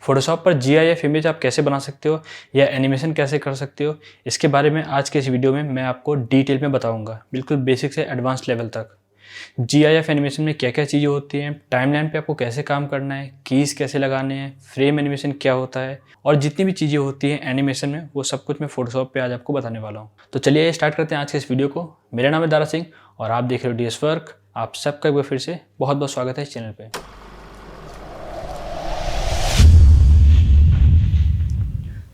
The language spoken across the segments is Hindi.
फोटोशॉप पर GIF इमेज आप कैसे बना सकते हो या एनिमेशन कैसे कर सकते हो, इसके बारे में आज के इस वीडियो में मैं आपको डिटेल में बताऊंगा, बिल्कुल बेसिक से एडवांस लेवल तक। GIF एनिमेशन में क्या क्या चीज़ें होती हैं, टाइमलाइन पे आपको कैसे काम करना है, कीज़ कैसे लगाने हैं, फ्रेम एनिमेशन क्या होता है और जितनी भी चीज़ें होती हैं एनिमेशन में, वो सब कुछ मैं फोटोशॉप पे आज आपको बताने वाला हूँ। तो चलिए स्टार्ट करते हैं आज के इस वीडियो को। मेरा नाम है दारा सिंह और आप देख रहे हो DS वर्क। आप सबका एक बार फिर से बहुत बहुत स्वागत है इस चैनल पर।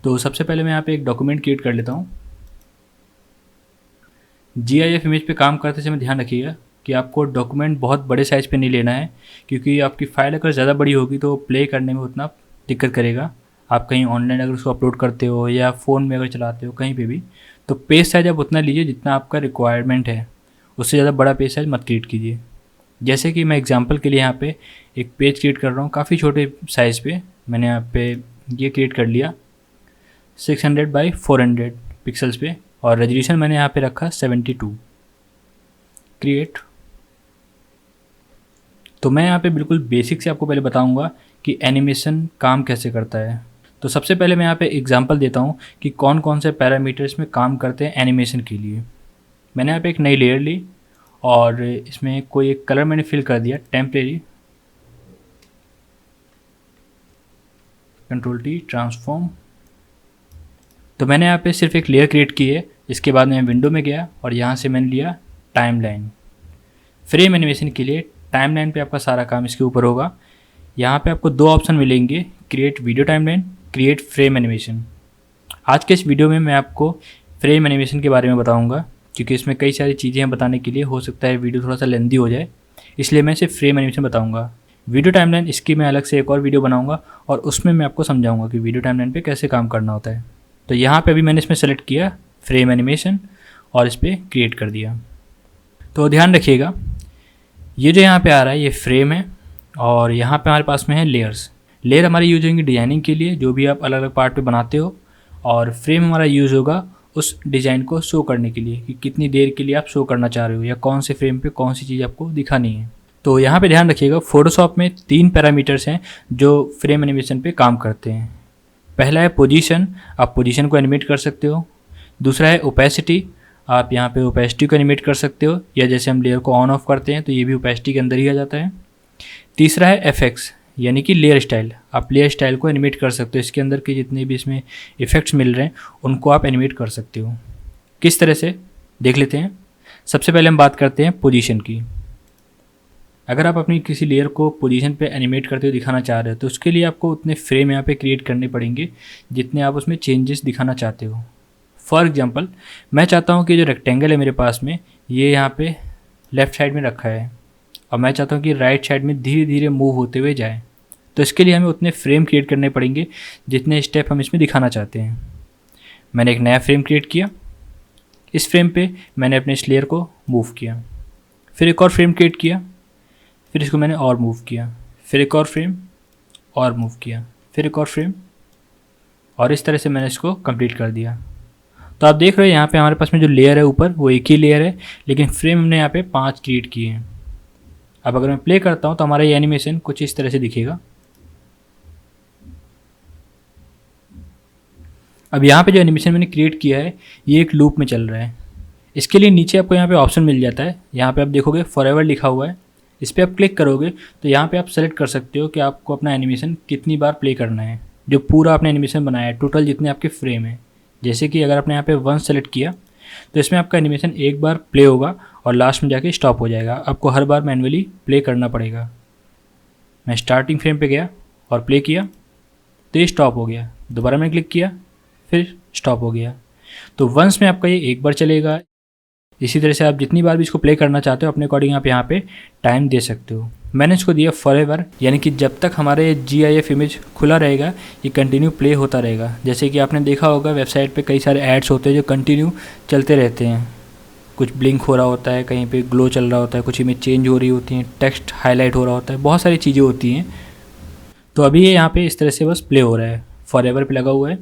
तो सबसे पहले मैं यहाँ पे एक डॉक्यूमेंट क्रिएट कर लेता हूँ। GIF इमेज पे काम करते समय ध्यान रखिएगा कि आपको डॉक्यूमेंट बहुत बड़े साइज़ पे नहीं लेना है, क्योंकि आपकी फ़ाइल अगर ज़्यादा बड़ी होगी तो प्ले करने में उतना दिक्कत करेगा। आप कहीं ऑनलाइन अगर उसको अपलोड करते हो या फ़ोन में अगर चलाते हो कहीं पे भी, तो पेज साइज़ आप उतना लीजिए जितना आपका रिक्वायरमेंट है, उससे ज़्यादा बड़ा पेज साइज़ मत क्रिएट कीजिए। जैसे कि मैं एग्जांपल के लिए यहाँ पे एक पेज क्रिएट कर रहा हूँ, काफ़ी छोटे साइज़ पे मैंने यहाँ पे ये क्रिएट कर लिया 600 बाई 400 पिक्सल्स पे, और रेजोल्यूशन मैंने यहाँ पे रखा 72। क्रिएट। तो मैं यहाँ पे बिल्कुल बेसिक से आपको पहले बताऊंगा कि एनिमेशन काम कैसे करता है। तो सबसे पहले मैं यहाँ पे एग्जांपल देता हूँ कि कौन कौन से पैरामीटर्स में काम करते हैं एनिमेशन के लिए। मैंने यहाँ पे एक नई लेयर ली और इसमें कोई एक कलर मैंने फिल कर दिया टेम्परेरी, Ctrl+T ट्रांसफॉर्म। तो मैंने यहाँ पे सिर्फ एक लेयर क्रिएट की है। इसके बाद मैं विंडो में गया और यहाँ से मैंने लिया टाइमलाइन। फ्रेम एनिमेशन के लिए टाइमलाइन पे आपका सारा काम इसके ऊपर होगा। यहाँ पे आपको दो ऑप्शन मिलेंगे, create video timeline, create frame animation. आज के इस वीडियो में मैं आपको फ्रेम एनिमेशन के बारे में बताऊँगा, क्योंकि इसमें कई सारी चीज़ें हैं बताने के लिए, हो सकता है वीडियो थोड़ा सा लेंदी हो जाए, इसलिए मैं सिर्फ फ्रेम एनिमेशन बताऊँगा। वीडियो टाइमलाइन इसकी मैं अलग से एक और वीडियो बनाऊँगा और उसमें मैं आपको समझाऊँगा कि वीडियो टाइमलाइन पे कैसे काम करना होता है। तो यहाँ पे अभी मैंने इसमें सेलेक्ट किया फ्रेम एनिमेशन और इस पर क्रिएट कर दिया। तो ध्यान रखिएगा, ये जो यहाँ पे आ रहा है ये फ्रेम है और यहाँ पे हमारे पास में है लेयर्स। लेयर हमारी यूज होंगी डिजाइनिंग के लिए, जो भी आप अलग अलग पार्ट पे बनाते हो, और फ्रेम हमारा यूज़ होगा उस डिज़ाइन को शो करने के लिए कि कितनी देर के लिए आप शो करना चाह रहे हो या कौन से फ्रेम पे कौन सी चीज़ आपको दिखानी है। तो यहाँ पे ध्यान रखिएगा, फोटोशॉप में 3 पैरामीटर्स हैं जो फ्रेम एनिमेशन पे काम करते हैं। पहला है पोजीशन, आप पोजीशन को एनिमेट कर सकते हो। दूसरा है ओपेसिटी, आप यहाँ पे ओपेसिटी को एनिमेट कर सकते हो, या जैसे हम लेयर को ऑन ऑफ करते हैं तो ये भी ओपेसिटी के अंदर ही आ जाता है। तीसरा है एफेक्ट्स, यानी कि लेयर स्टाइल, आप लेयर स्टाइल को एनिमेट कर सकते हो। इसके अंदर के जितने भी इसमें इफेक्ट्स मिल रहे हैं उनको आप एनिमेट कर सकते हो। किस तरह से देख लेते हैं। सबसे पहले हम बात करते हैं पोजीशन की। अगर आप अपनी किसी लेयर को पोजीशन पे एनिमेट करते हुए दिखाना चाह रहे हो तो उसके लिए आपको उतने फ्रेम यहाँ पे क्रिएट करने पड़ेंगे जितने आप उसमें चेंजेस दिखाना चाहते हो। फॉर एग्जांपल, मैं चाहता हूँ कि जो रेक्टेंगल है मेरे पास में, ये यहाँ पे लेफ़्ट साइड में रखा है और मैं चाहता हूँ कि राइट साइड में धीरे धीरे मूव होते हुए जाए। तो इसके लिए हमें उतने फ्रेम क्रिएट करने पड़ेंगे जितने स्टेप हम इसमें दिखाना चाहते हैं। मैंने एक नया फ्रेम क्रिएट किया, इस फ्रेम पे मैंने अपने इस लेयर को मूव किया, फिर एक और फ्रेम क्रिएट किया, फिर इसको मैंने और मूव किया, फिर एक और फ्रेम और मूव किया, फिर एक और फ्रेम, और इस तरह से मैंने इसको कंप्लीट कर दिया। तो आप देख रहे हो यहाँ पे हमारे पास में जो लेयर है ऊपर वो एक ही लेयर है, लेकिन फ्रेम हमने यहाँ पे 5 क्रिएट किए हैं। अब अगर मैं प्ले करता हूँ तो हमारा ये एनिमेशन कुछ इस तरह से दिखेगा। अब यहाँ पे जो एनिमेशन मैंने क्रिएट किया है ये एक लूप में चल रहा है। इसके लिए नीचे आपको यहाँ पे ऑप्शन मिल जाता है, यहाँ पे आप देखोगे फॉरएवर लिखा हुआ है। इस पर आप क्लिक करोगे तो यहाँ पे आप सेलेक्ट कर सकते हो कि आपको अपना एनिमेशन कितनी बार प्ले करना है, जो पूरा आपने एनिमेशन बनाया है, टोटल जितने आपके फ्रेम है। जैसे कि अगर आपने यहाँ पे 1 सेलेक्ट किया तो इसमें आपका एनिमेशन एक बार प्ले होगा और लास्ट में जाके स्टॉप हो जाएगा। आपको हर बार मैन्युअली प्ले करना पड़ेगा। मैं स्टार्टिंग फ्रेम पे गया और प्ले किया तो ये स्टॉप हो गया, दोबारा मैंने क्लिक किया फिर स्टॉप हो गया। तो वंस में आपका ये एक बार चलेगा। इसी तरह से आप जितनी बार भी इसको प्ले करना चाहते हो अपने अकॉर्डिंग आप यहाँ पे टाइम दे सकते हो। मैंने इसको दिया फॉरएवर, यानी कि जब तक हमारे GIF इमेज खुला रहेगा ये कंटिन्यू प्ले होता रहेगा। जैसे कि आपने देखा होगा वेबसाइट पे कई सारे एड्स होते हैं जो कंटिन्यू चलते रहते हैं। कुछ ब्लिंक हो रहा होता है, कहीं पे ग्लो चल रहा होता है, कुछ इमेज चेंज हो रही होती हैं, टेक्स्ट हाईलाइट हो रहा होता है, बहुत सारी चीज़ें होती हैं। तो अभी ये यहाँ पर इस तरह से बस प्ले हो रहा है, फॉरएवर पर लगा हुआ है।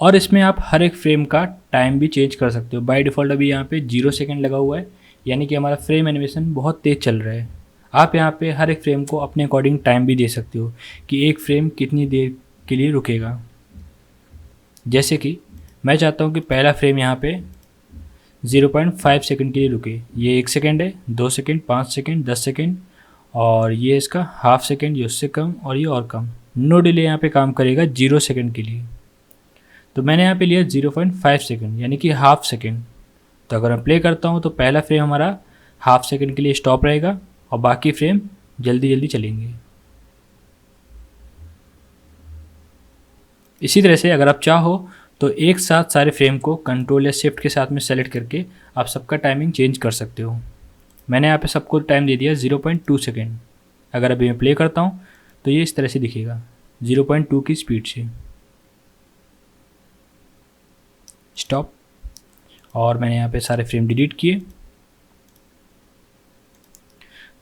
और इसमें आप हर एक फ्रेम का टाइम भी चेंज कर सकते हो। बाय डिफ़ॉल्ट अभी यहाँ पे 0 सेकंड लगा हुआ है, यानी कि हमारा फ्रेम एनिमेशन बहुत तेज़ चल रहा है। आप यहाँ पे हर एक फ्रेम को अपने अकॉर्डिंग टाइम भी दे सकते हो कि एक फ्रेम कितनी देर के लिए रुकेगा। जैसे कि मैं चाहता हूँ कि पहला फ्रेम यहाँ पे 0.5 सेकंड के लिए रुके। ये 1 सेकंड है, 2 सेकंड, 5 सेकंड, 10 सेकंड, और ये इसका हाफ सेकंड, ये उससे कम और ये और कम। नो डिले यहाँ पे काम करेगा 0 सेकंड के लिए। तो मैंने यहाँ पे लिया 0.5 सेकंड यानी कि हाफ सेकंड। तो अगर मैं प्ले करता हूँ तो पहला फ्रेम हमारा हाफ सेकंड के लिए स्टॉप रहेगा और बाकी फ्रेम जल्दी जल्दी चलेंगे। इसी तरह से अगर आप चाहो तो एक साथ सारे फ्रेम को कंट्रोल या शिफ्ट के साथ में सेलेक्ट करके आप सबका टाइमिंग चेंज कर सकते हो। मैंने यहाँ पे सबको टाइम दे दिया 0.2 सेकेंड। अगर अभी मैं प्ले करता हूँ तो ये इस तरह से दिखेगा 0.2 की स्पीड से। स्टॉप। और मैंने यहाँ पे सारे फ्रेम डिलीट किए।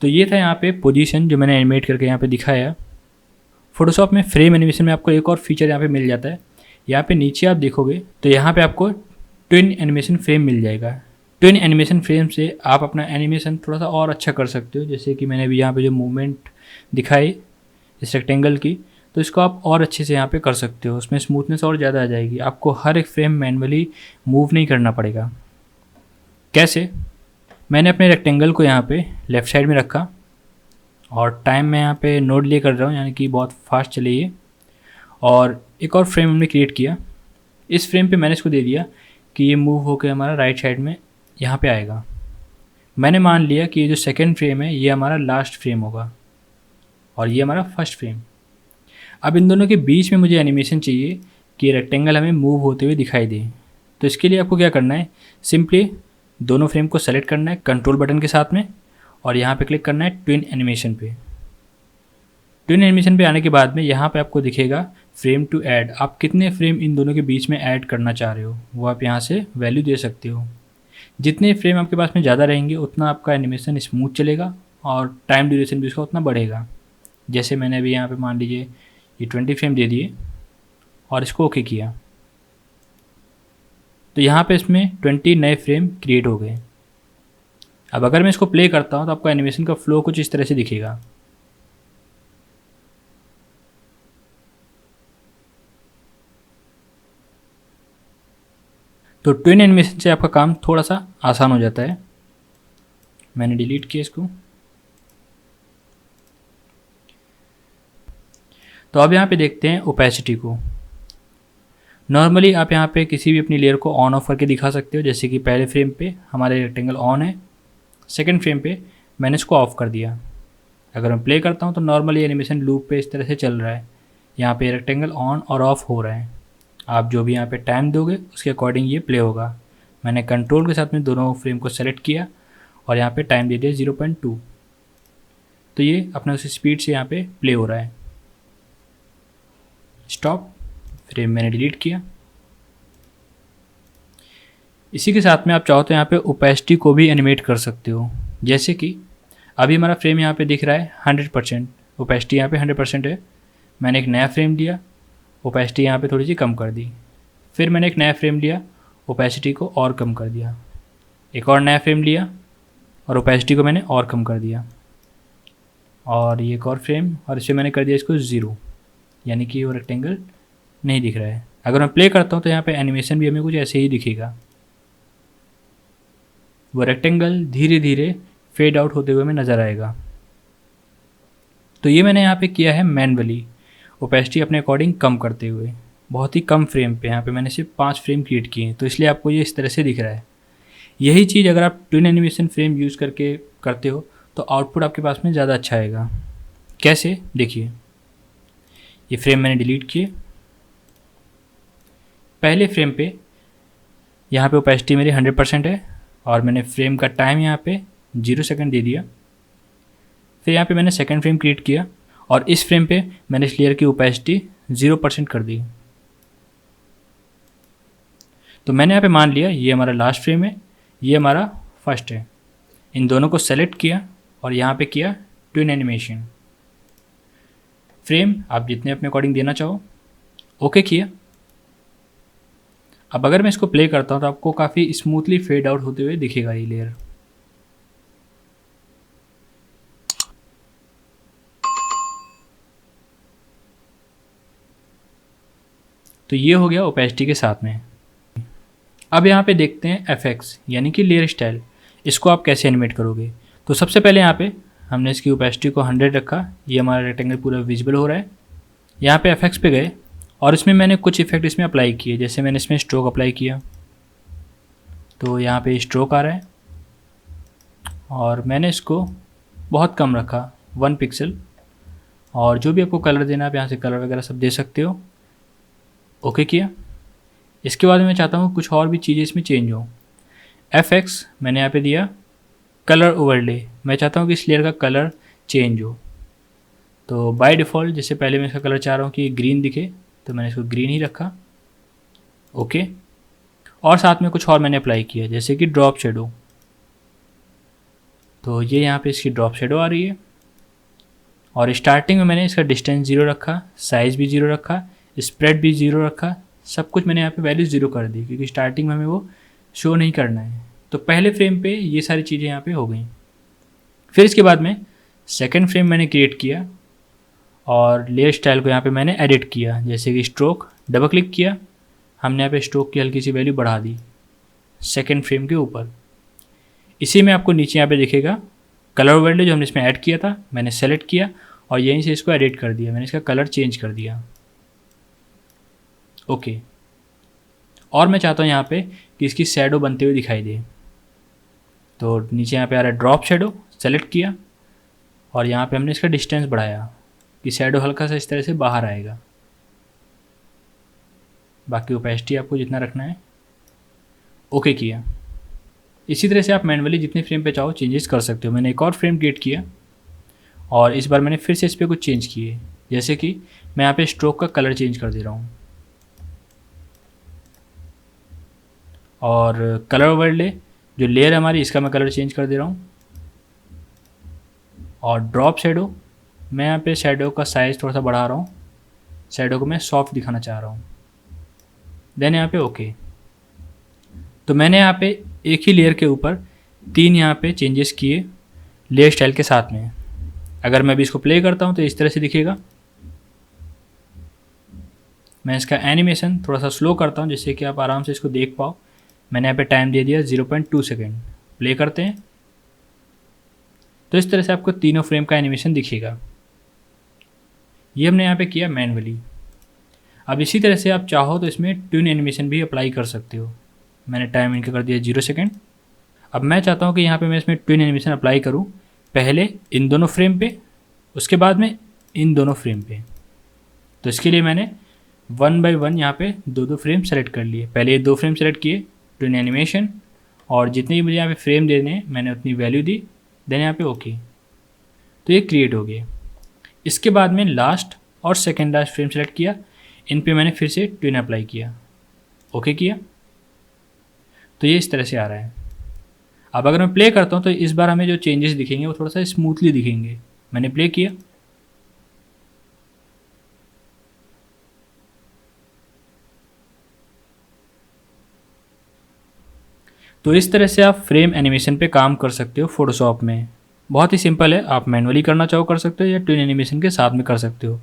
तो ये था यहाँ पे पोजीशन जो मैंने एनिमेट करके यहाँ पे दिखाया। फोटोशॉप में फ्रेम एनिमेशन में आपको एक और फीचर यहाँ पे मिल जाता है। यहाँ पे नीचे आप देखोगे तो यहाँ पे आपको ट्विन एनिमेशन फ्रेम मिल जाएगा। ट्विन एनिमेशन फ्रेम से आप अपना एनिमेशन थोड़ा सा और अच्छा कर सकते हो। जैसे कि मैंने अभी यहाँ पे जो मूवमेंट दिखाई इस रेक्टेंगल की, तो इसको आप और अच्छे से यहाँ पे कर सकते हो। उसमें स्मूथनेस और ज़्यादा आ जाएगी। आपको हर एक फ्रेम मैनुअली मूव नहीं करना पड़ेगा। कैसे? मैंने अपने रेक्टेंगल को यहाँ पे लेफ़्ट साइड में रखा और टाइम मैं यहाँ पे नो डिले कर रहा हूँ, यानी कि बहुत फास्ट चले ये। और एक और फ्रेम हमने क्रिएट किया। इस फ्रेम पे मैंने इसको दे दिया कि ये मूव होकर हमारा राइट साइड में यहाँ पे आएगा। मैंने मान लिया कि ये जो सेकंड फ्रेम है ये हमारा लास्ट फ्रेम होगा और ये हमारा फर्स्ट फ्रेम। अब इन दोनों के बीच में मुझे एनिमेशन चाहिए कि रेक्टेंगल हमें मूव होते हुए दिखाई दे। तो इसके लिए आपको क्या करना है, सिंपली दोनों फ्रेम को सेलेक्ट करना है कंट्रोल बटन के साथ में और यहाँ पे क्लिक करना है ट्विन एनिमेशन पे। ट्विन एनिमेशन पे आने के बाद में यहाँ पे आपको दिखेगा फ्रेम टू ऐड। आप कितने फ्रेम इन दोनों के बीच में ऐड करना चाह रहे हो वो आप यहाँ से वैल्यू दे सकते हो। जितने फ्रेम आपके पास में ज़्यादा रहेंगे उतना आपका एनिमेशन स्मूथ चलेगा और टाइम ड्यूरेशन भी उसका उतना बढ़ेगा। जैसे मैंने अभी यहाँ पे मान लीजिए ये 20 फ्रेम दे दिए और इसको ओके किया, तो यहाँ पे इसमें 20 नए फ्रेम क्रिएट हो गए। अब अगर मैं इसको प्ले करता हूँ तो आपको एनिमेशन का फ्लो कुछ इस तरह से दिखेगा। तो ट्विन एनिमेशन से आपका काम थोड़ा सा आसान हो जाता है। मैंने डिलीट किया इसको। तो अब यहाँ पे देखते हैं ओपेसिटी को। नॉर्मली आप यहाँ पे किसी भी अपनी लेयर को ऑन ऑफ करके दिखा सकते हो। जैसे कि पहले फ्रेम पे हमारे रेक्टेंगल ऑन है, सेकंड फ्रेम पे मैंने इसको ऑफ कर दिया। अगर मैं प्ले करता हूँ तो नॉर्मली एनिमेशन लूप पे इस तरह से चल रहा है। यहाँ पे रेक्टेंगल ऑन और ऑफ हो रहा है। आप जो भी यहाँ पे टाइम दोगे उसके अकॉर्डिंग ये प्ले होगा। मैंने कंट्रोल के साथ में दोनों फ्रेम को सेलेक्ट किया और यहाँ पे टाइम दे दिया 0.2। तो ये अपने उसी स्पीड से यहाँ पे प्ले हो रहा है। स्टॉप। फ्रेम मैंने डिलीट किया। इसी के साथ में आप चाहो तो यहाँ पे ओपेसिटी को भी एनिमेट कर सकते हो। जैसे कि अभी हमारा फ्रेम यहाँ पे दिख रहा है 100%, ओपेसिटी यहाँ पे 100% है। मैंने एक नया फ्रेम लिया, ओपेसिटी यहाँ पे थोड़ी सी कम कर दी। फिर मैंने एक नया फ्रेम लिया, ओपेसिटी को और कम कर दिया। एक और नया फ्रेम लिया और ओपेसिटी को मैंने और कम कर दिया। और ये एक और फ्रेम और इसे मैंने कर दिया इसको 0, यानी कि वो रेक्टेंगल नहीं दिख रहा है। अगर मैं प्ले करता हूँ तो यहाँ पे एनिमेशन भी हमें कुछ ऐसे ही दिखेगा। वो रेक्टेंगल धीरे धीरे फेड आउट होते हुए हमें नज़र आएगा। तो ये मैंने यहाँ पे किया है मैनुअली, ओपेसिटी अपने अकॉर्डिंग कम करते हुए। बहुत ही कम फ्रेम पे यहाँ पे मैंने सिर्फ 5 फ्रेम क्रिएट किए हैं, तो इसलिए आपको ये इस तरह से दिख रहा है। यही चीज़ अगर आप ट्विन एनिमेशन फ्रेम यूज़ करके करते हो तो आउटपुट आपके पास में ज़्यादा अच्छा आएगा। कैसे? देखिए, ये फ्रेम मैंने डिलीट किए। पहले फ्रेम पे यहाँ पे ओपेसिटी मेरी 100% है और मैंने फ्रेम का टाइम यहाँ पे 0 सेकंड दे दिया। फिर यहाँ पे मैंने सेकंड फ्रेम क्रिएट किया और इस फ्रेम पे मैंने इस लेयर की ओपेसिटी 0% कर दी। तो मैंने यहाँ पे मान लिया ये हमारा लास्ट फ्रेम है, ये हमारा फर्स्ट है। इन दोनों को सेलेक्ट किया और यहाँ पे किया ट्विन एनिमेशन। फ्रेम आप जितने अपने अकॉर्डिंग देना चाहो, ओके किया। अब अगर मैं इसको प्ले करता हूँ तो आपको काफ़ी स्मूथली फेड आउट होते हुए दिखेगा ये लेयर। तो ये हो गया ओपेसिटी के साथ में। अब यहाँ पे देखते हैं एफएक्स यानी कि लेयर स्टाइल, इसको आप कैसे एनिमेट करोगे। तो सबसे पहले यहाँ पे हमने इसकी ओपेसिटी को 100 रखा, ये हमारा रेक्टेंगल पूरा विजिबल हो रहा है। यहाँ पे एफएक्स पे गए और इसमें मैंने कुछ इफेक्ट इसमें अप्लाई किए, जैसे मैंने इसमें स्ट्रोक अप्लाई किया तो यहाँ पे स्ट्रोक आ रहा है, और मैंने इसको बहुत कम रखा 1 पिक्सल, और जो भी आपको कलर देना आप यहाँ से कलर वगैरह सब दे सकते हो। ओके किया। इसके बाद मैं चाहता हूँ कुछ और भी चीज़ें इसमें चेंज हो। एफएक्स मैंने यहाँ पे दिया, कलर ओवरले, मैं चाहता हूँ कि इस लेयर का कलर चेंज हो। तो बाय डिफ़ॉल्ट जैसे पहले मैं इसका कलर चाह रहा हूँ कि ग्रीन दिखे, तो मैंने इसको ग्रीन ही रखा। ओके। और साथ में कुछ और मैंने अप्लाई किया, जैसे कि ड्रॉप शेडो, तो ये यहाँ पे इसकी ड्रॉप शेडो आ रही है। और स्टार्टिंग में मैंने इसका डिस्टेंस 0 रखा, साइज़ भी 0 रखा, स्प्रेड भी 0 रखा, सब कुछ मैंने यहाँ पे वैल्यू 0 कर दी, क्योंकि स्टार्टिंग में हमें वो शो नहीं करना है। तो पहले फ्रेम पे ये सारी चीज़ें यहाँ पे हो गई। फिर इसके बाद में सेकंड फ्रेम मैंने क्रिएट किया और लेयर स्टाइल को यहाँ पे मैंने एडिट किया, जैसे कि स्ट्रोक, डबल क्लिक किया, हमने यहाँ पे स्ट्रोक की हल्की सी वैल्यू बढ़ा दी सेकंड फ्रेम के ऊपर। इसी में आपको नीचे यहाँ पे दिखेगा कलर ओवरले जो हमने इसमें ऐड किया था, मैंने सेलेक्ट किया और यहीं से इसको एडिट कर दिया, मैंने इसका कलर चेंज कर दिया। ओके। और मैं चाहता हूँ यहाँ पे कि इसकी शैडो बनते हुए दिखाई दे, तो नीचे यहाँ पे आ रहा है ड्रॉप शैडो, सेलेक्ट किया और यहाँ पे हमने इसका डिस्टेंस बढ़ाया कि शैडो हल्का सा इस तरह से बाहर आएगा। बाकी ओपेसिटी आपको जितना रखना है। ओके किया। इसी तरह से आप मैनुअली जितने फ्रेम पे चाहो चेंजेस कर सकते हो। मैंने एक और फ्रेम क्रिएट किया और इस बार मैंने फिर से इस पर कुछ चेंज किए, जैसे कि मैं यहाँ पे स्ट्रोक का कलर चेंज कर दे रहा हूँ और कलर ओवरले जो लेयर है हमारी इसका मैं कलर चेंज कर दे रहा हूँ। और ड्रॉप शैडो, मैं यहाँ पे शैडो का साइज़ थोड़ा सा बढ़ा रहा हूँ, शैडो को मैं सॉफ्ट दिखाना चाह रहा हूँ। देन यहाँ पे ओके। तो मैंने यहाँ पे एक ही लेयर के ऊपर 3 यहाँ पे चेंजेस किए लेयर स्टाइल के साथ में। अगर मैं भी इसको प्ले करता हूँ तो इस तरह से दिखेगा। मैं इसका एनिमेशन थोड़ा सा स्लो करता हूँ जिससे कि आप आराम से इसको देख पाओ। मैंने यहाँ पे टाइम दे दिया 0.2 सेकेंड। प्ले करते हैं तो इस तरह से आपको तीनों फ्रेम का एनिमेशन दिखेगा। ये हमने यहाँ पे किया मैनुअली। अब इसी तरह से आप चाहो तो इसमें ट्यून एनिमेशन भी अप्लाई कर सकते हो। मैंने टाइम इनका कर दिया 0 सेकेंड। अब मैं चाहता हूँ कि यहाँ पे मैं इसमें ट्विन एनिमेशन अप्लाई करूँ, पहले इन दोनों फ्रेम पे, उसके बाद में इन दोनों फ्रेम पे। तो इसके लिए मैंने 1 बाय 1 यहाँ पे 2-2 फ्रेम सेलेक्ट कर लिए। पहले ये 2 फ्रेम सेलेक्ट किए, ट्विन एनिमेशन, और जितने भी मुझे यहाँ पे फ्रेम देने हैं मैंने उतनी वैल्यू दी। देन यहाँ पे ओके। तो ये क्रिएट हो गए। इसके बाद में लास्ट और सेकेंड लास्ट फ्रेम सेलेक्ट किया, इन पे मैंने फिर से ट्विन अप्लाई किया, ओके किया। तो ये इस तरह से आ रहा है। अब अगर मैं प्ले करता हूँ तो इस बार हमें जो चेंजेस दिखेंगे वो थोड़ा सा स्मूथली दिखेंगे। मैंने प्ले किया, तो इस तरह से आप फ्रेम एनिमेशन पे काम कर सकते हो फोटोशॉप में। बहुत ही सिंपल है, आप मैनुअली करना चाहो कर सकते हो या ट्विन एनिमेशन के साथ में कर सकते हो।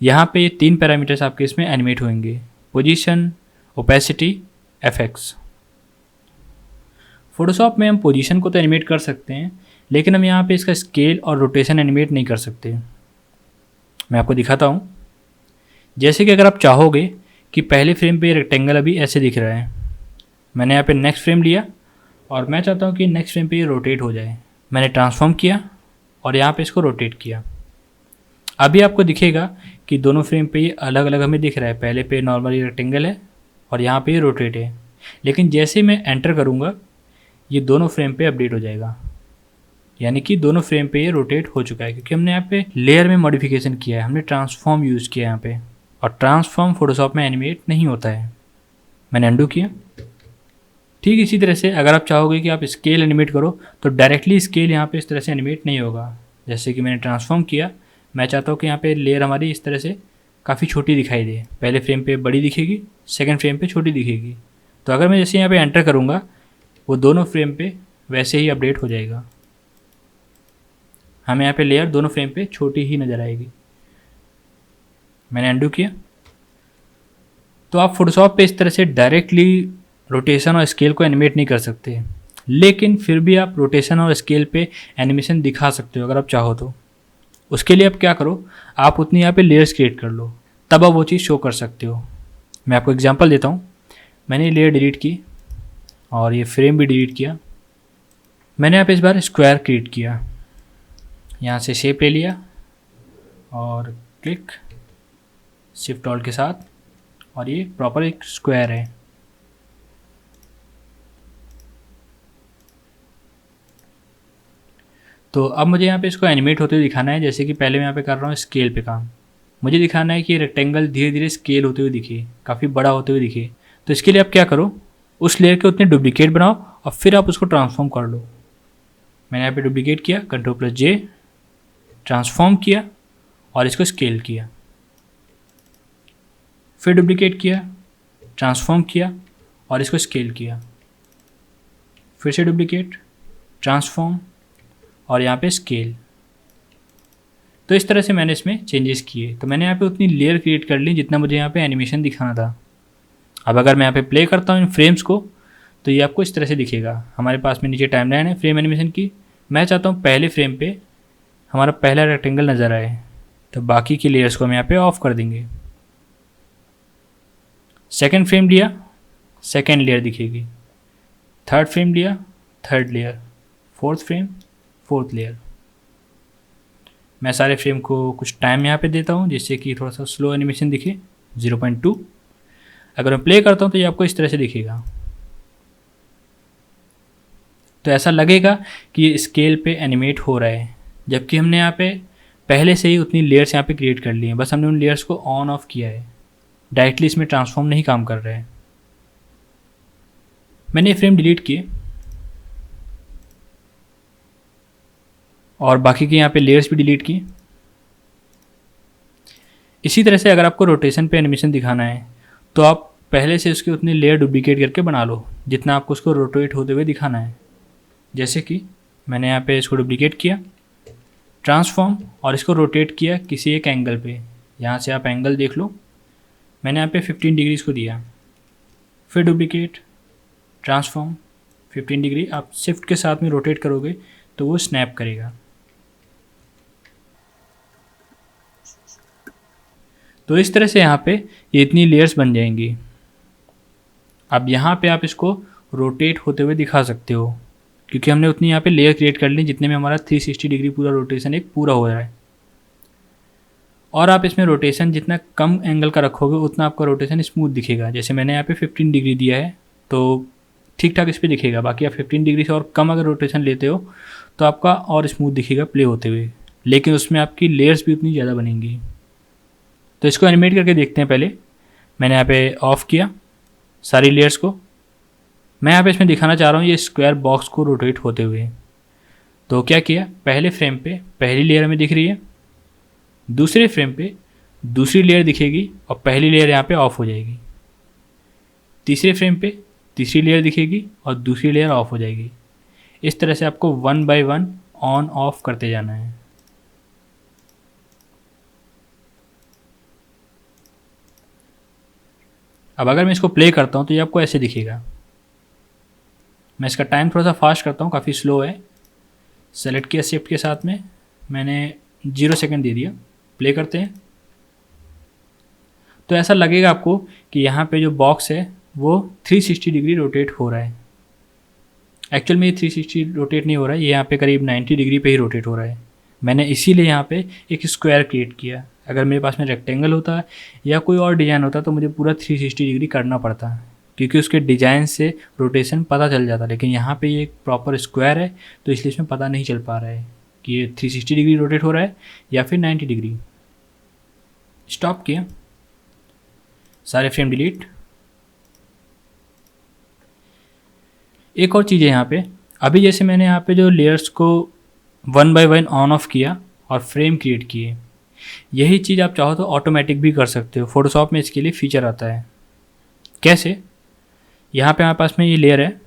यहाँ पे ये 3 पैरामीटर्स आपके इसमें एनिमेट होंगे, पोजीशन, ओपेसिटी, एफएक्स। फोटोशॉप में हम पोजीशन को तो एनिमेट कर सकते हैं, लेकिन हम यहाँ पे इसका स्केल और रोटेशन एनिमेट नहीं कर सकते। मैं आपको दिखाता हूँ। जैसे कि अगर आप चाहोगे कि पहले फ्रेम पे रेक्टेंगल अभी ऐसे दिख रहा है, मैंने यहाँ पे नेक्स्ट फ्रेम लिया और मैं चाहता हूँ कि नेक्स्ट फ्रेम पे ये रोटेट हो जाए। मैंने ट्रांसफॉर्म किया और यहाँ पे इसको रोटेट किया। अभी आपको दिखेगा कि दोनों फ्रेम पे ये अलग अलग हमें दिख रहा है। पहले पे नॉर्मली रेक्टेंगल है और यहाँ पे ये रोटेट है, लेकिन जैसे मैं एंटर करूँगा ये दोनों फ्रेम पे अपडेट हो जाएगा, यानी कि दोनों फ्रेम पे ये रोटेट हो चुका है, क्योंकि हमने यहाँ पे लेयर में मॉडिफिकेशन किया है, हमने ट्रांसफॉर्म यूज़ किया है यहाँ पे, और ट्रांसफॉर्म फोटोशॉप में एनिमेट नहीं होता है। मैंने अंडू किया। ठीक इसी तरह से अगर आप चाहोगे कि आप स्केल एनिमेट करो तो डायरेक्टली स्केल यहाँ पे इस तरह से एनिमेट नहीं होगा। जैसे कि मैंने ट्रांसफॉर्म किया, मैं चाहता हूँ कि यहाँ पे लेयर हमारी इस तरह से काफ़ी छोटी दिखाई दे। पहले फ्रेम पे बड़ी दिखेगी, सेकंड फ्रेम पे छोटी दिखेगी। तो अगर मैं जैसे यहाँ पे एंटर करूँगा वो दोनों फ्रेम पे वैसे ही अपडेट हो जाएगा। हमें यहाँ पे लेयर दोनों फ्रेम पे छोटी ही नज़र आएगी। मैंने अंडू किया। तो आप फोटोशॉप पे इस तरह से डायरेक्टली रोटेशन और स्केल को एनिमेट नहीं कर सकते, लेकिन फिर भी आप रोटेशन और स्केल पे एनिमेशन दिखा सकते हो अगर आप चाहो तो। उसके लिए आप क्या करो, आप उतनी यहाँ पे लेयर्स क्रिएट कर लो, तब आप वो चीज़ शो कर सकते हो। मैं आपको एग्जांपल देता हूँ। मैंने ये लेयर डिलीट की और ये फ्रेम भी डिलीट किया। मैंने यहाँ पे इस बार स्क्वायर क्रिएट किया, यहाँ से शेप ले लिया और क्लिक शिफ्ट ऑल्ट के साथ, और ये प्रॉपर एक स्क्वायर है। तो अब मुझे यहाँ पे इसको एनिमेट होते हुए दिखाना है, जैसे कि पहले मैं यहाँ पे कर रहा हूँ स्केल पे काम। मुझे दिखाना है कि रेक्टेंगल धीरे धीरे स्केल होते हुए दिखे, काफ़ी बड़ा होते हुए दिखे। तो इसके लिए आप क्या करो, उस लेयर के उतने डुप्लीकेट बनाओ और फिर आप उसको ट्रांसफॉर्म कर लो। मैंने यहाँ पे डुप्लीकेट किया, Ctrl+J, ट्रांसफॉर्म किया और इसको स्केल किया, फिर डुप्लीकेट किया, ट्रांसफॉर्म किया और इसको स्केल किया, फिर से डुप्लीकेट, ट्रांसफॉर्म और यहाँ पे स्केल। तो इस तरह से मैंने इसमें चेंजेस किए। तो मैंने यहाँ पे उतनी लेयर क्रिएट कर ली जितना मुझे यहाँ पे एनिमेशन दिखाना था। अब अगर मैं यहाँ पे प्ले करता हूँ इन फ्रेम्स को, तो ये आपको इस तरह से दिखेगा। हमारे पास में नीचे टाइमलाइन है फ्रेम एनिमेशन की। मैं चाहता हूँ पहले फ्रेम पे हमारा पहला रेक्टेंगल नज़र आए, तो बाकी की लेयर्स को हम यहाँ पे ऑफ कर देंगे। सेकेंड फ्रेम लिया, सेकेंड लेयर दिखेगी। थर्ड फ्रेम लिया, third layer. Fourth frame, fourth layer. मैं सारे फ्रेम को कुछ टाइम यहाँ पे देता हूँ जिससे कि थोड़ा सा स्लो एनिमेशन दिखे, 0.2। अगर मैं प्ले करता हूँ तो ये आपको इस तरह से दिखेगा। तो ऐसा लगेगा कि ये स्केल पे एनिमेट हो रहा है, जबकि हमने यहाँ पे पहले से ही उतनी लेयर्स यहाँ पे क्रिएट कर ली हैं। बस हमने उन लेयर्स को ऑन ऑफ किया है, डायरेक्टली इसमें ट्रांसफॉर्म नहीं काम कर रहे हैं। मैंने ये फ्रेम डिलीट किए और बाकी के यहाँ पे लेयर्स भी डिलीट की। इसी तरह से अगर आपको रोटेशन पे एनिमेशन दिखाना है तो आप पहले से उसके उतनी लेयर डुप्लीकेट करके बना लो जितना आपको उसको रोटेट होते हुए दिखाना है। जैसे कि मैंने यहाँ पे इसको डुप्लीकेट किया, ट्रांसफॉर्म और इसको रोटेट किया किसी एक एंगल पे। यहाँ से आप एंगल देख लो, मैंने यहाँ पे 15 डिग्री इसको दिया, फिर डुप्लीकेट, ट्रांसफॉर्म, 15 डिग्री। आप शिफ्ट के साथ में रोटेट करोगे तो वो स्नैप करेगा। तो इस तरह से यहाँ पे ये इतनी लेयर्स बन जाएंगी। अब यहाँ पे आप इसको रोटेट होते हुए दिखा सकते हो, क्योंकि हमने उतनी यहाँ पे लेयर क्रिएट कर ली जितने में हमारा 360 डिग्री पूरा रोटेशन एक पूरा हो रहा है। और आप इसमें रोटेशन जितना कम एंगल का रखोगे उतना आपका रोटेशन स्मूथ दिखेगा। जैसे मैंने यहाँ पे 15 डिग्री दिया है तो ठीक ठाक इस पर दिखेगा। बाकी आप 15 डिग्री से और कम अगर रोटेशन लेते हो तो आपका और स्मूथ दिखेगा प्ले होते हुए, लेकिन उसमें आपकी लेयर्स भी उतनी ज़्यादा बनेंगी। तो इसको एनिमेट करके देखते हैं। पहले मैंने यहाँ पे ऑफ किया सारी लेयर्स को। मैं यहाँ पे इसमें दिखाना चाह रहा हूँ ये स्क्वायर बॉक्स को रोटेट होते हुए। तो क्या किया, पहले फ्रेम पे पहली लेयर हमें दिख रही है, दूसरे फ्रेम पे दूसरी लेयर दिखेगी और पहली लेयर यहाँ पे ऑफ हो जाएगी। तीसरे फ्रेम पे तीसरी लेयर दिखेगी और दूसरी लेयर ऑफ हो जाएगी। इस तरह से आपको 1 by 1 ऑन ऑफ करते जाना है। अब अगर मैं इसको प्ले करता हूँ तो ये आपको ऐसे दिखेगा। मैं इसका टाइम थोड़ा सा फास्ट करता हूँ, काफ़ी स्लो है। सेलेक्ट किया शिफ्ट के साथ में, मैंने 0 सेकेंड दे दिया। प्ले करते हैं तो ऐसा लगेगा आपको कि यहाँ पे जो बॉक्स है वो 360 डिग्री रोटेट हो रहा है। एक्चुअल में ये 360 रोटेट नहीं हो रहा है, ये यहाँ पे करीब 90 डिग्री पे ही रोटेट हो रहा है। मैंने इसीलिए यहाँ पे एक स्क्वायर क्रिएट किया। अगर मेरे पास में रेक्टेंगल होता या कोई और डिज़ाइन होता तो मुझे पूरा 360 डिग्री करना पड़ता, क्योंकि उसके डिज़ाइन से रोटेशन पता चल जाता। लेकिन यहाँ पे ये एक प्रॉपर स्क्वायर है तो इसलिए इसमें पता नहीं चल पा रहा है कि ये 360 डिग्री रोटेट हो रहा है या फिर 90 डिग्री। स्टॉप किया, सारे फ्रेम डिलीट। एक और चीज़ है यहाँ पे, अभी जैसे मैंने यहाँ पे जो लेयर्स को 1 by 1 ऑन ऑफ किया और फ्रेम क्रिएट किए, यही चीज़ आप चाहो तो ऑटोमेटिक भी कर सकते हो। फोटोशॉप में इसके लिए फीचर आता है। कैसे, यहाँ पे हमारे पास में ये लेयर है,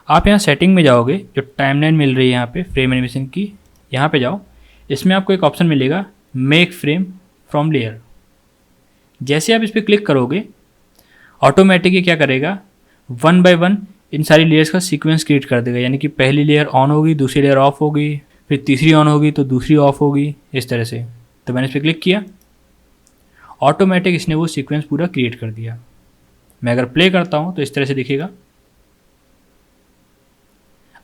आप यहाँ सेटिंग में जाओगे, जो टाइमलाइन मिल रही है यहाँ पे फ्रेम एनिमेशन की, यहाँ पे जाओ। इसमें आपको एक ऑप्शन मिलेगा मेक फ्रेम फ्रॉम लेयर। जैसे आप इस पर क्लिक करोगे ऑटोमेटिक ये क्या करेगा, वन बाय वन इन सारी लेयर्स का सीक्वेंस क्रिएट कर देगा। यानी कि पहली लेयर ऑन होगी, दूसरी लेयर ऑफ होगी, फिर तीसरी ऑन होगी तो दूसरी ऑफ होगी, इस तरह से। तो मैंने इस पर क्लिक किया, ऑटोमेटिक इसने वो सीक्वेंस पूरा क्रिएट कर दिया। मैं अगर प्ले करता हूँ तो इस तरह से दिखेगा।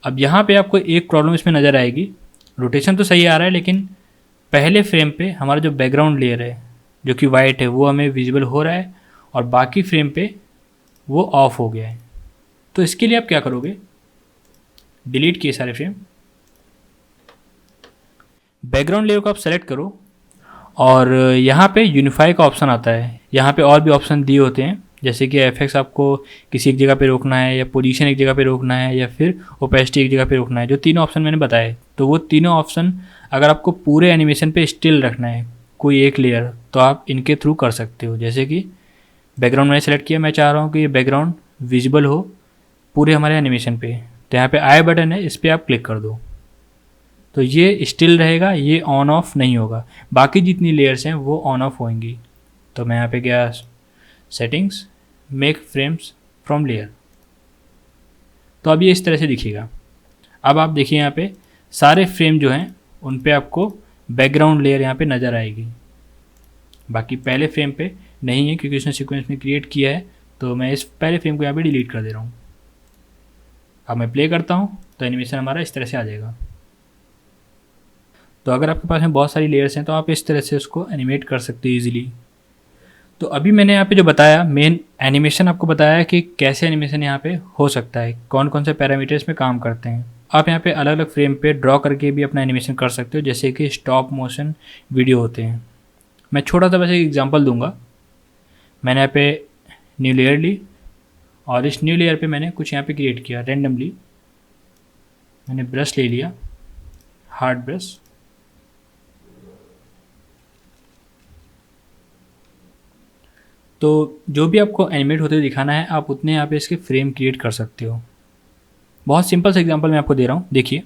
अब यहाँ पे आपको एक प्रॉब्लम इसमें नज़र आएगी, रोटेशन तो सही आ रहा है लेकिन पहले फ्रेम पे हमारा जो बैकग्राउंड लेयर है जो कि वाइट है वो हमें विजिबल हो रहा है और बाकी फ्रेम पे वो ऑफ हो गया है। तो इसके लिए आप क्या करोगे, डिलीट किए सारे फ्रेम, बैकग्राउंड लेयर को आप सेलेक्ट करो और यहाँ पे यूनिफाई का ऑप्शन आता है। यहाँ पे और भी ऑप्शन दिए होते हैं, जैसे कि एफएक्स आपको किसी एक जगह पे रोकना है, या पोजीशन एक जगह पे रोकना है, या फिर ओपेसिटी एक जगह पे रोकना है, जो तीनों ऑप्शन मैंने बताए। तो वो तीनों ऑप्शन अगर आपको पूरे एनिमेशन पे स्टिल रखना है कोई एक लेयर, तो आप इनके थ्रू कर सकते हो। जैसे कि बैकग्राउंड मैंने सेलेक्ट किया, मैं चाह रहा हूँ कि ये बैकग्राउंड विजिबल हो पूरे हमारे एनिमेशन पे, तो यहाँ पे आई बटन है, इस पर आप क्लिक कर दो तो ये स्टिल रहेगा, ये ऑन ऑफ नहीं होगा। बाकी जितनी लेयर्स हैं वो ऑन ऑफ होंगी। तो मैं यहाँ पे गया settings, make frames from layer, तो अब ये इस तरह से दिखेगा। अब आप देखिए यहाँ पे सारे फ्रेम जो हैं उन पे आपको बैकग्राउंड लेयर यहाँ पे नज़र आएगी, बाकी पहले फ्रेम पे नहीं है क्योंकि उसने सीक्वेंस में क्रिएट किया है। तो मैं इस पहले फ्रेम को यहाँ पे डिलीट कर दे रहा हूँ। अब मैं प्ले करता हूँ तो एनिमेशन हमारा इस तरह से आ जाएगा। तो अगर आपके पास में बहुत सारी लेयर्स हैं तो आप इस तरह से उसको एनिमेट कर सकते हो ईजिली। तो अभी मैंने यहाँ पे जो बताया मेन एनिमेशन आपको बताया कि कैसे एनिमेशन यहाँ पे हो सकता है, कौन कौन से पैरामीटर्स में काम करते हैं। आप यहाँ पे अलग अलग फ्रेम पे ड्रॉ करके भी अपना एनिमेशन कर सकते हो, जैसे कि स्टॉप मोशन वीडियो होते हैं। मैं छोटा सा वैसे एग्जांपल दूंगा। मैंने यहाँ पे न्यू लेयर ली और इस न्यू लेयर पे मैंने कुछ यहाँ पे क्रिएट किया रेंडमली। मैंने ब्रश ले लिया, हार्ड ब्रश, तो जो भी आपको एनिमेट होते दिखाना है आप उतने यहाँ पे इसके फ्रेम क्रिएट कर सकते हो। बहुत सिंपल सा एग्जांपल मैं आपको दे रहा हूँ, देखिए।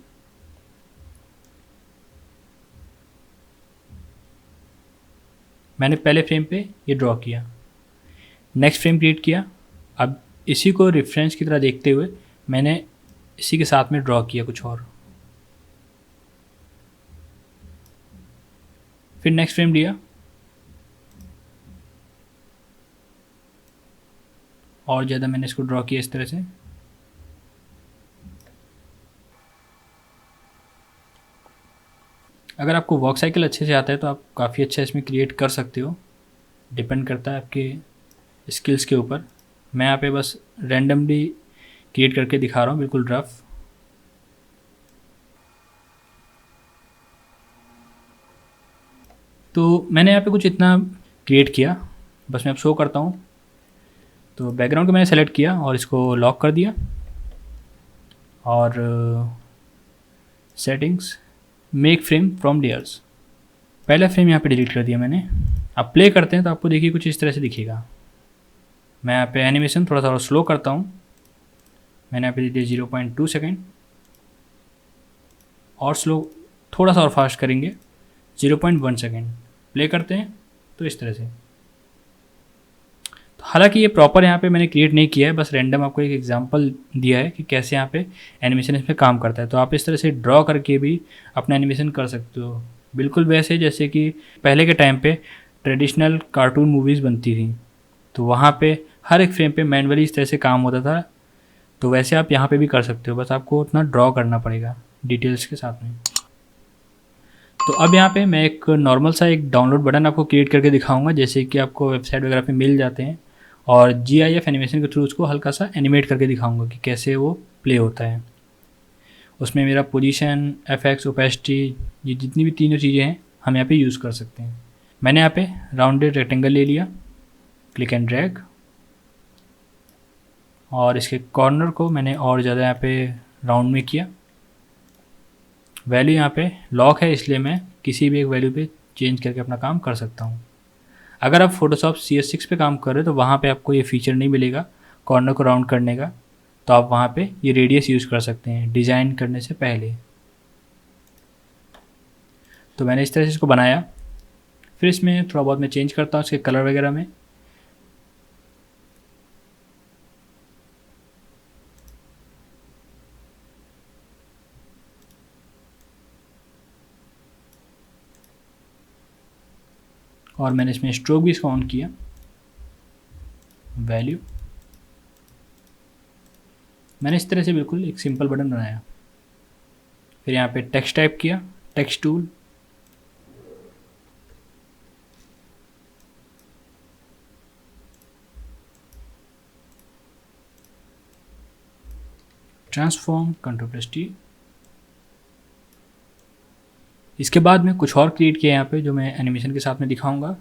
मैंने पहले फ्रेम पे ये ड्रॉ किया, नेक्स्ट फ्रेम क्रिएट किया, अब इसी को रेफरेंस की तरह देखते हुए मैंने इसी के साथ में ड्रॉ किया कुछ और, फिर नेक्स्ट फ्रेम लिया और ज़्यादा मैंने इसको ड्रॉ किया इस तरह से। अगर आपको वर्क साइकिल अच्छे से आता है तो आप काफ़ी अच्छा इसमें क्रिएट कर सकते हो, डिपेंड करता है आपके स्किल्स के ऊपर। मैं यहाँ पे बस रैंडमली क्रिएट करके दिखा रहा हूँ, बिल्कुल रफ। तो मैंने यहाँ पे कुछ इतना क्रिएट किया, बस मैं अब शो करता हूँ। तो बैकग्राउंड को मैंने सेलेक्ट किया और इसको लॉक कर दिया और settings, make frame from layers, पहला फ्रेम यहाँ पे डिलीट कर दिया मैंने। अब प्ले करते हैं तो आपको देखिए कुछ इस तरह से दिखेगा। मैं यहाँ पे एनिमेशन थोड़ा सा और स्लो करता हूँ, मैंने यहाँ पे दे दिया 0.2 सेकेंड, और स्लो थोड़ा सा और फास्ट करेंगे 0.1 सेकेंड। प्ले करते हैं तो इस तरह से। तो हालांकि ये प्रॉपर यहाँ पे मैंने क्रिएट नहीं किया है, बस रैंडम आपको एक एग्जांपल दिया है कि कैसे यहाँ पे एनिमेशन इसमें काम करता है। तो आप इस तरह से ड्रॉ करके भी अपना एनिमेशन कर सकते हो, बिल्कुल वैसे जैसे कि पहले के टाइम पे ट्रेडिशनल कार्टून मूवीज़ बनती थी, तो वहाँ पे हर एक फ्रेम पे मैनुअली इस तरह से काम होता था। तो वैसे आप यहाँ पे भी कर सकते हो, बस आपको उतना ड्रॉ करना पड़ेगा डिटेल्स के साथ में। तो अब यहाँ पे मैं एक नॉर्मल सा एक डाउनलोड बटन आपको क्रिएट करके दिखाऊंगा, जैसे कि आपको वेबसाइट वगैरह पे मिल जाते हैं, और GIF एनिमेशन के थ्रू उसको हल्का सा एनिमेट करके दिखाऊंगा कि कैसे वो प्ले होता है। उसमें मेरा पोजीशन, एफएक्स, ओपेसिटी, ये जितनी भी तीनों चीज़ें हैं हम यहाँ पे यूज़ कर सकते हैं। मैंने यहाँ पे राउंडेड रेक्टेंगल ले लिया, क्लिक एंड ड्रैग, और इसके कॉर्नर को मैंने और ज़्यादा यहाँ पे राउंड में किया। वैल्यू यहाँ पे लॉक है, इसलिए मैं किसी भी एक वैल्यू पे चेंज करके अपना काम कर सकता हूँ। अगर आप फोटोशॉप CS6 पे काम कर रहे हो तो वहाँ पे आपको ये फीचर नहीं मिलेगा कॉर्नर को राउंड करने का, तो आप वहाँ पे ये रेडियस यूज़ कर सकते हैं डिज़ाइन करने से पहले। तो मैंने इस तरह से इसको बनाया, फिर इसमें थोड़ा बहुत मैं चेंज करता हूँ इसके कलर वगैरह में। और मैंने इसमें स्ट्रोक भी इसका ऑन किया, वैल्यू। मैंने इस तरह से बिल्कुल एक सिंपल बटन बनाया। फिर यहाँ पे टेक्स्ट टाइप किया, टेक्स्ट टूल, ट्रांसफॉर्म, Ctrl+T। इसके बाद में कुछ और क्रिएट किया यहाँ पे जो मैं एनिमेशन के साथ में दिखाऊंगा।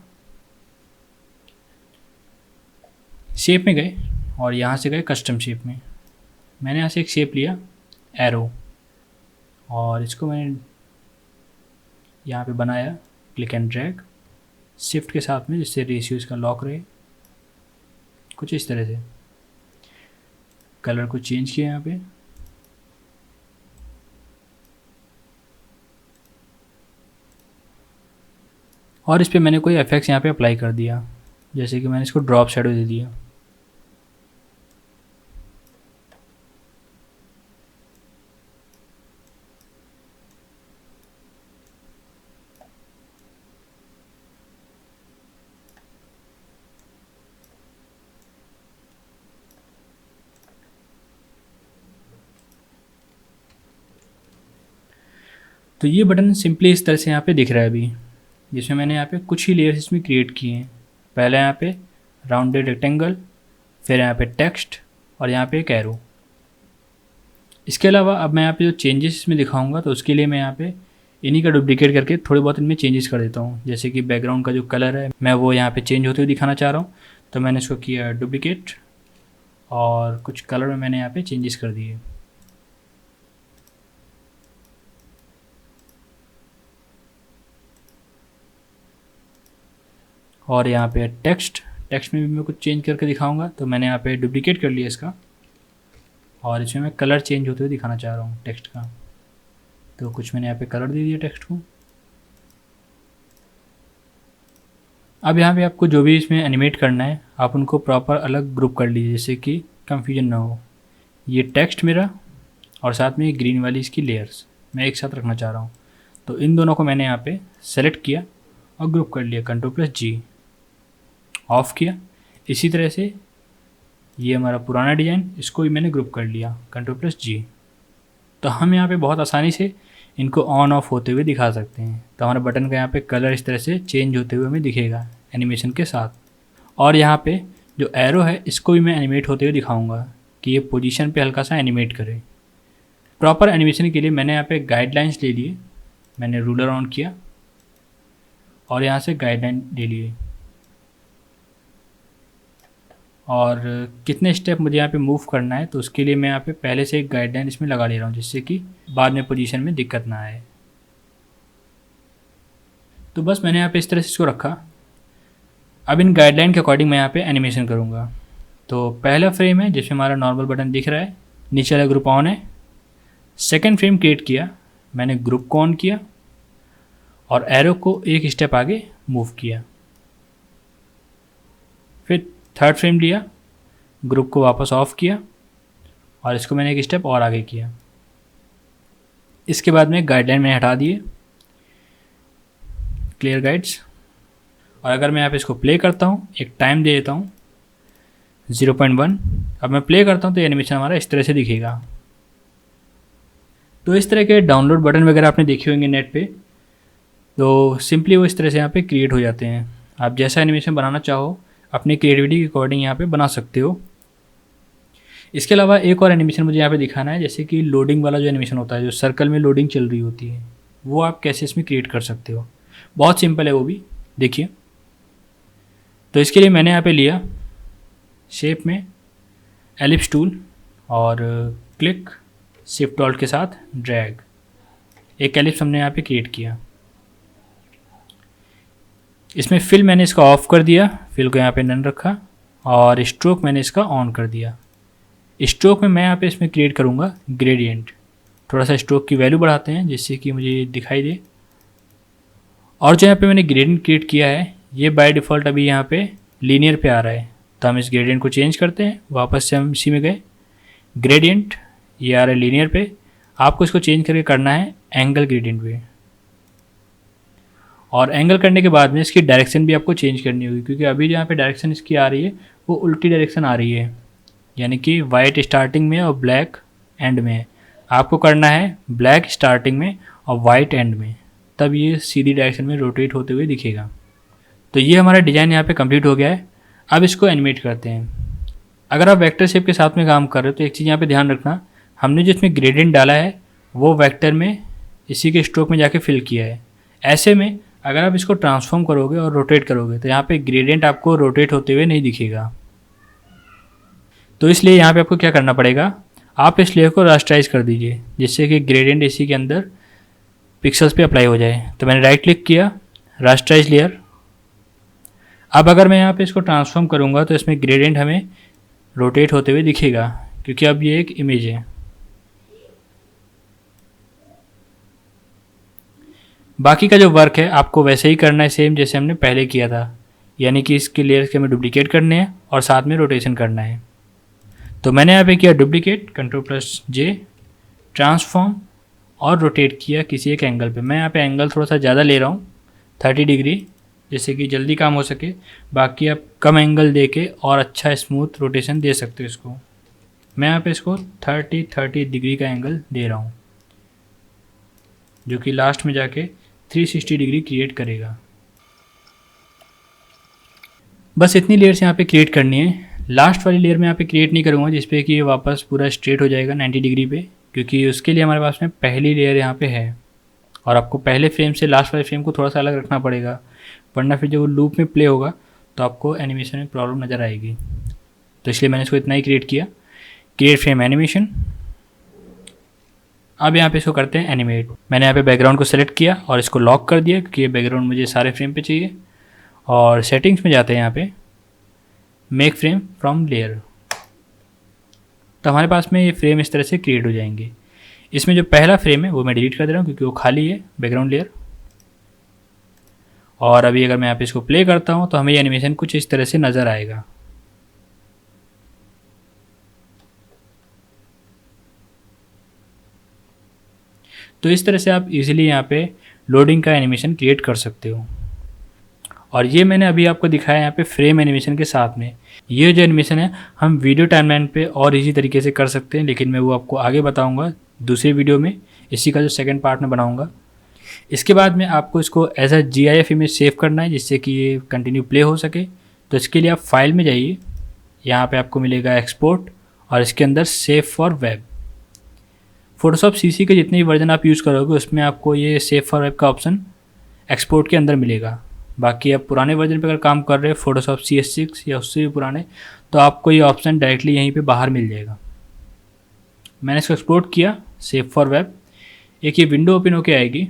शेप में गए और यहाँ से गए कस्टम शेप में। मैंने यहाँ से एक शेप लिया एरो और इसको मैंने यहाँ पे बनाया क्लिक एंड ड्रैग शिफ्ट के साथ में, जिससे रेशियो इसका लॉक रहे, कुछ इस तरह से। कलर को चेंज किया यहाँ पे, और इस पे मैंने कोई इफेक्ट्स यहाँ पे अप्लाई कर दिया, जैसे कि मैंने इसको ड्रॉप शैडो दे दिया। तो ये बटन सिंपली इस तरह से यहाँ पे दिख रहा है अभी, जिसमें मैंने यहाँ पे कुछ ही लेयर्स इसमें क्रिएट किए हैं। पहले यहाँ पे राउंडेड रेक्टेंगल, फिर यहाँ पे टेक्स्ट और यहाँ पे एक एरो। इसके अलावा अब मैं यहाँ पे जो चेंजेस इसमें दिखाऊंगा तो उसके लिए मैं यहाँ पे इन्हीं का डुप्लीकेट करके थोड़े बहुत इनमें चेंजेस कर देता हूँ। जैसे कि बैकग्राउंड का जो कलर है मैं वो यहाँ पे चेंज होते हुए दिखाना चाह रहा हूँ, तो मैंने इसको किया डुप्लीकेट और कुछ कलर में मैंने यहाँ पे चेंजेस कर दिए। और यहाँ पे टेक्स्ट में भी मैं कुछ चेंज करके दिखाऊंगा, तो मैंने यहाँ पे डुप्लीकेट कर लिया इसका और इसमें मैं कलर चेंज होते हुए दिखाना चाह रहा हूँ टेक्स्ट का, तो कुछ मैंने यहाँ पे कलर दे दिया टेक्स्ट को। अब यहाँ पे आपको जो भी इसमें एनिमेट करना है आप उनको प्रॉपर अलग ग्रुप कर लीजिए, जैसे कि कंफ्यूजन ना हो। ये टेक्स्ट मेरा और साथ में ये ग्रीन वाली इसकी लेयर्स मैं एक साथ रखना चाह रहा हूँ, तो इन दोनों को मैंने यहाँ पे सेलेक्ट किया और ग्रुप कर लिया, Ctrl+G, ऑफ किया। इसी तरह से ये हमारा पुराना डिज़ाइन, इसको भी मैंने ग्रुप कर लिया, Ctrl+G। तो हम यहाँ पे बहुत आसानी से इनको ऑन ऑफ होते हुए दिखा सकते हैं। तो हमारे बटन का यहाँ पे कलर इस तरह से चेंज होते हुए हमें दिखेगा एनिमेशन के साथ। और यहाँ पे जो एरो है इसको भी मैं एनिमेट होते हुए दिखाऊंगा कि ये पोजीशन पे हल्का सा एनिमेट करे। प्रॉपर एनिमेशन के लिए मैंने यहाँ पे गाइडलाइंस ले लिए, मैंने रूलर ऑन किया और यहाँ से गाइडलाइन ले लिए और कितने स्टेप मुझे यहाँ पे मूव करना है, तो उसके लिए मैं यहाँ पे पहले से एक गाइडलाइन इसमें लगा ले रहा हूँ, जिससे कि बाद में पोजीशन में दिक्कत ना आए। तो बस मैंने यहाँ पे इस तरह से इसको रखा। अब इन गाइडलाइन के अकॉर्डिंग मैं यहाँ पे एनिमेशन करूँगा। तो पहला फ्रेम है जिसमें हमारा नॉर्मल बटन दिख रहा है, नीचे वाला ग्रुप ऑन है। सेकेंड फ्रेम क्रिएट किया, मैंने ग्रुप को ऑन किया और एरो को एक स्टेप आगे मूव किया। फिर थर्ड फ्रेम लिया, ग्रुप को वापस ऑफ किया और इसको मैंने एक स्टेप और आगे किया। इसके बाद में गाइडलाइन मैंने हटा दिए, क्लियर गाइड्स। और अगर मैं यहाँ पे इसको प्ले करता हूँ, एक टाइम दे देता हूँ 0.1। अब मैं प्ले करता हूँ तो एनिमेशन हमारा इस तरह से दिखेगा। तो इस तरह के डाउनलोड बटन वगैरह आपने देखे होंगे नेट पे, तो सिंपली वो इस तरह से यहाँ पे क्रिएट हो जाते हैं। आप जैसा एनिमेशन बनाना चाहो अपनी क्रिएटिविटी के अकॉर्डिंग यहाँ पे बना सकते हो। इसके अलावा एक और एनिमेशन मुझे यहाँ पे दिखाना है, जैसे कि लोडिंग वाला जो एनिमेशन होता है, जो सर्कल में लोडिंग चल रही होती है, वो आप कैसे इसमें क्रिएट कर सकते हो। बहुत सिंपल है वो भी, देखिए। तो इसके लिए मैंने यहाँ पे लिया शेप में एलिप्स टूल और क्लिक शिफ्ट ऑल्ट के साथ ड्रैग, एक एलिप्स हमने यहाँ पे क्रिएट किया। इसमें फिल मैंने इसका ऑफ कर दिया, फिल को यहाँ पे नन रखा और स्ट्रोक मैंने इसका ऑन कर दिया। स्ट्रोक में मैं यहाँ पे इसमें क्रिएट करूँगा ग्रेडियंट। थोड़ा सा स्ट्रोक की वैल्यू बढ़ाते हैं जिससे कि मुझे दिखाई दे। और जो यहाँ पे मैंने ग्रेडियंट क्रिएट किया है ये बाय डिफ़ॉल्ट अभी यहाँ पे लीनियर पे आ रहा है, तो हम इस ग्रेडियंट को चेंज करते हैं। वापस से हम इसी में गए, ग्रेडियंट ये आ रहा है लीनियर पे, आपको इसको चेंज करके करना है एंगल ग्रेडियंट पे। और एंगल करने के बाद में इसकी डायरेक्शन भी आपको चेंज करनी होगी, क्योंकि अभी जो यहाँ पे डायरेक्शन इसकी आ रही है वो उल्टी डायरेक्शन आ रही है, यानी कि वाइट स्टार्टिंग में और ब्लैक एंड में। आपको करना है ब्लैक स्टार्टिंग में और वाइट एंड में, तब ये सीधी डायरेक्शन में रोटेट होते हुए दिखेगा। तो ये हमारा डिज़ाइन यहाँ पे कंप्लीट हो गया है। अब इसको एनिमेट करते हैं। अगर आप वेक्टर शेप के साथ में काम कर रहे हो तो एक चीज़ यहाँ पे ध्यान रखना, हमने जिसमें ग्रेडियंट डाला है वो वेक्टर में इसी के स्ट्रोक में जाके फिल किया है। ऐसे में अगर आप इसको ट्रांसफॉर्म करोगे और रोटेट करोगे तो यहाँ पे ग्रेडियंट आपको रोटेट होते हुए नहीं दिखेगा। तो इसलिए यहाँ पे आपको क्या करना पड़ेगा, आप इस लेयर को रास्टराइज कर दीजिए जिससे कि ग्रेडियंट इसी के अंदर पिक्सल्स पे अप्लाई हो जाए। तो मैंने राइट क्लिक किया, रास्टराइज लेयर। अब अगर मैं यहाँ पे इसको ट्रांसफॉर्म करूँगा तो इसमें ग्रेडियंट हमें रोटेट होते हुए दिखेगा, क्योंकि अब ये एक इमेज है। बाकी का जो वर्क है आपको वैसे ही करना है, सेम जैसे हमने पहले किया था, यानी कि इसके लेयर्स के हमें डुप्लीकेट करने हैं और साथ में रोटेशन करना है। तो मैंने यहाँ पे किया डुप्लीकेट, Ctrl+J, ट्रांसफॉर्म और रोटेट किया किसी एक एंगल पे। मैं यहाँ पे एंगल थोड़ा सा ज़्यादा ले रहा हूँ, 30 डिग्री, जिससे कि जल्दी काम हो सके। बाकी आप कम एंगल दे के और अच्छा स्मूथ रोटेशन दे सकते हो इसको। मैं यहाँ पे इसको 30 डिग्री का एंगल दे रहा हूँ, जो कि लास्ट में जाके 360 डिग्री क्रिएट करेगा। बस इतनी लेयर्स यहाँ पे क्रिएट करनी है। लास्ट वाली लेयर में यहाँ पे क्रिएट नहीं करूँगा जिसपे कि ये वापस पूरा स्ट्रेट हो जाएगा 90 डिग्री पे, क्योंकि उसके लिए हमारे पास में पहली लेयर यहाँ पे है और आपको पहले फ्रेम से लास्ट वाले फ्रेम को थोड़ा सा अलग रखना पड़ेगा, वरना फिर जब वो लूप में प्ले होगा तो आपको एनिमेशन में प्रॉब्लम नज़र आएगी। तो इसलिए मैंने इसको इतना ही क्रिएट किया, क्रिएट फ्रेम एनिमेशन। अब यहाँ पे इसको करते हैं एनिमेट। मैंने यहाँ पे बैकग्राउंड को सेलेक्ट किया और इसको लॉक कर दिया, क्योंकि ये बैकग्राउंड मुझे सारे फ्रेम पे चाहिए। और सेटिंग्स में जाते हैं यहाँ पे मेक फ्रेम फ्रॉम लेयर। तो हमारे पास में ये फ्रेम इस तरह से क्रिएट हो जाएंगे। इसमें जो पहला फ्रेम है वो मैं डिलीट कर दे रहा हूँ क्योंकि वो खाली है बैकग्राउंड लेयर। और अभी अगर मैं यहाँ पे इसको प्ले करता हूँ तो हमें ये एनिमेशन कुछ इस तरह से नज़र आएगा। तो इस तरह से आप इजीली यहाँ पे लोडिंग का एनिमेशन क्रिएट कर सकते हो। और ये मैंने अभी आपको दिखाया यहाँ पे फ्रेम एनिमेशन के साथ में। ये जो एनिमेशन है हम वीडियो टाइमलाइन पे और इजी तरीके से कर सकते हैं, लेकिन मैं वो आपको आगे बताऊंगा दूसरी वीडियो में, इसी का जो सेकंड पार्ट में बनाऊंगा। इसके बाद में आपको इसको as a GIF image save करना है जिससे कि ये कंटिन्यू प्ले हो सके। तो इसके लिए आप फाइल में जाइए, यहाँ पर आपको मिलेगा एक्सपोर्ट और इसके अंदर save for web. Photoshop CC के जितने भी वर्जन आप यूज़ करोगे उसमें आपको ये सेव फॉर वेब का ऑप्शन एक्सपोर्ट के अंदर मिलेगा। बाकी आप पुराने वर्जन पे अगर काम कर रहे हो फोटोशॉप CS6 या उससे भी पुराने, तो आपको ये ऑप्शन डायरेक्टली यहीं पे बाहर मिल जाएगा। मैंने इसको एक्सपोर्ट किया सेव फॉर वेब। एक ये विंडो ओपन होके आएगी।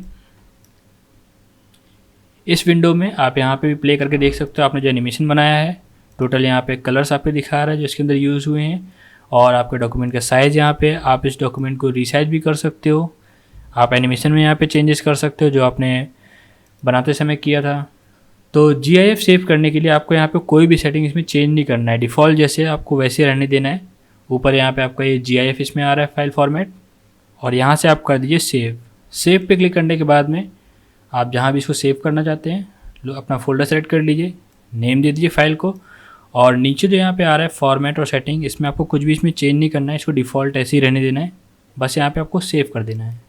इस विंडो में आप यहाँ पे भी प्ले करके देख सकते हो आपने जो एनिमेशन बनाया है। टोटल यहाँ पे कलर्स आपको दिखा रहा है जो इसके अंदर यूज़ हुए हैं, और आपके डॉक्यूमेंट का साइज़ यहाँ पे आप इस डॉक्यूमेंट को रीसाइज भी कर सकते हो। आप एनिमेशन में यहाँ पे चेंजेस कर सकते हो जो आपने बनाते समय किया था। तो GIF सेव करने के लिए आपको यहाँ पे कोई भी सेटिंग इसमें चेंज नहीं करना है, डिफ़ॉल्ट जैसे आपको वैसे रहने देना है। ऊपर यहाँ पे आपका ये GIF इसमें आ रहा है फाइल फॉर्मेट, और यहाँ से आप कर दीजिए सेव। सेव पे क्लिक करने के बाद में आप जहाँ भी इसको सेव करना चाहते हैं अपना फोल्डर सेलेक्ट कर लीजिए, नेम दे दीजिए फाइल को, और नीचे जो यहाँ पे आ रहा है फॉर्मेट और सेटिंग, इसमें आपको कुछ भी इसमें चेंज नहीं करना है, इसको डिफ़ॉल्ट ऐसे ही रहने देना है। बस यहाँ पे आपको सेव कर देना है।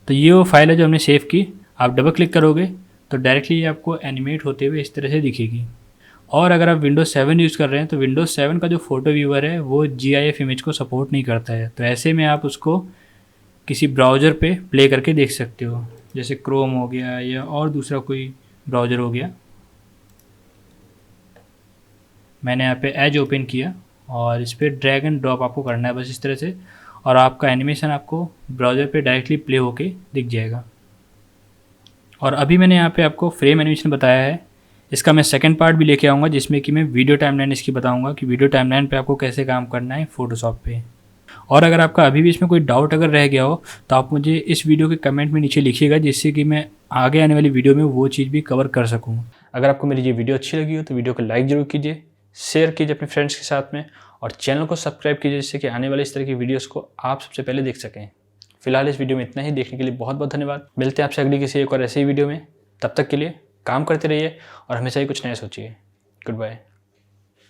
तो ये वो फाइल है जो हमने सेव की। आप डबल क्लिक करोगे तो डायरेक्टली ये आपको एनिमेट होते हुए इस तरह से दिखेगी। और अगर आप विंडोज़ 7 यूज़ कर रहे हैं तो विंडोज़ 7 का जो फ़ोटो व्यूअर है वो GIF इमेज को सपोर्ट नहीं करता है। तो ऐसे में आप उसको किसी ब्राउज़र पे प्ले करके देख सकते हो, जैसे क्रोम हो गया या और दूसरा कोई ब्राउज़र हो गया। मैंने यहाँ पे एज ओपन किया और इस पर ड्रैग एंड ड्रॉप आपको करना है बस इस तरह से, और आपका एनिमेशन आपको ब्राउज़र पे डायरेक्टली प्ले होके दिख जाएगा। और अभी मैंने यहाँ पे आपको फ्रेम एनिमेशन बताया है, इसका मैं सेकंड पार्ट भी लेके आऊँगा जिसमें कि मैं वीडियो टाइमलाइन इसकी बताऊँगा कि वीडियो टाइमलाइन पे आपको कैसे काम करना है फ़ोटोशॉप पे। और अगर आपका अभी भी इसमें कोई डाउट अगर रह गया हो तो आप मुझे इस वीडियो के कमेंट में नीचे लिखिएगा, जिससे कि मैं आगे आने वाली वीडियो में वो चीज़ भी कवर कर सकूँ। अगर आपको मेरी ये वीडियो अच्छी लगी हो तो वीडियो को लाइक ज़रूर कीजिए, शेयर कीजिए अपने फ्रेंड्स के साथ में, और चैनल को सब्सक्राइब कीजिए जिससे कि आने वाले इस तरह की वीडियोस को आप सबसे पहले देख सकें। फिलहाल इस वीडियो में इतना ही। देखने के लिए बहुत बहुत धन्यवाद। मिलते हैं आपसे अगली किसी एक और ऐसी वीडियो में। तब तक के लिए काम करते रहिए और हमेशा ही कुछ नया सोचिए। Good bye.